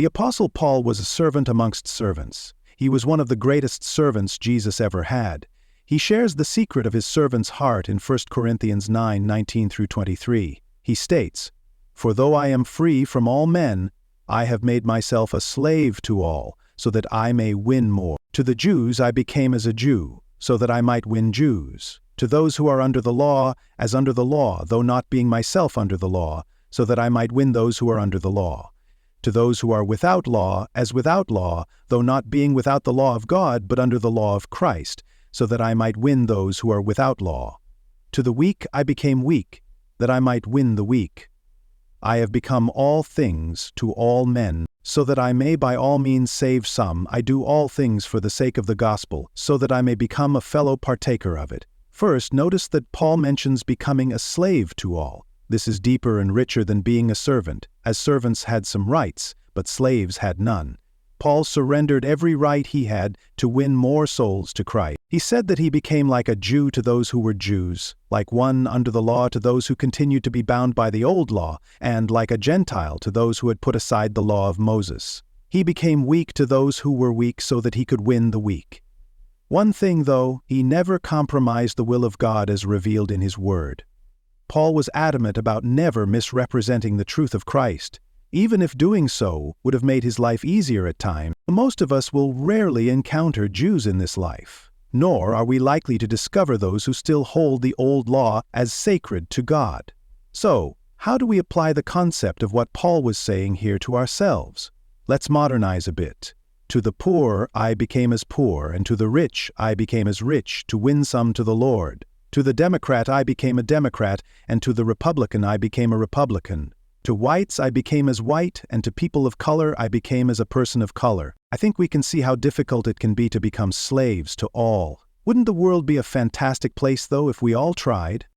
The Apostle Paul was a servant amongst servants. He was one of the greatest servants Jesus ever had. He shares the secret of his servant's heart in 1 Corinthians 9:19-23. He states, "For though I am free from all men, I have made myself a slave to all, so that I may win more. To the Jews I became as a Jew, so that I might win Jews. To those who are under the law, as under the law, though not being myself under the law, so that I might win those who are under the law. To those who are without law, as without law, though not being without the law of God, but under the law of Christ, so that I might win those who are without law. To the weak I became weak, that I might win the weak. I have become all things to all men, so that I may by all means save some. I do all things for the sake of the gospel, so that I may become a fellow partaker of it." First, notice that Paul mentions becoming a slave to all. This is deeper and richer than being a servant, as servants had some rights, but slaves had none. Paul surrendered every right he had to win more souls to Christ. He said that he became like a Jew to those who were Jews, like one under the law to those who continued to be bound by the old law, and like a Gentile to those who had put aside the law of Moses. He became weak to those who were weak so that he could win the weak. One thing, though, he never compromised the will of God as revealed in his word. Paul was adamant about never misrepresenting the truth of Christ. Even if doing so would have made his life easier at times, most of us will rarely encounter Jews in this life, nor are we likely to discover those who still hold the old law as sacred to God. So, how do we apply the concept of what Paul was saying here to ourselves? Let's modernize a bit. To the poor I became as poor, and to the rich I became as rich, to win some to the Lord. To the Democrat I became a Democrat, and to the Republican I became a Republican. To whites I became as white, and to people of color I became as a person of color. I think we can see how difficult it can be to become slaves to all. Wouldn't the world be a fantastic place, though, if we all tried?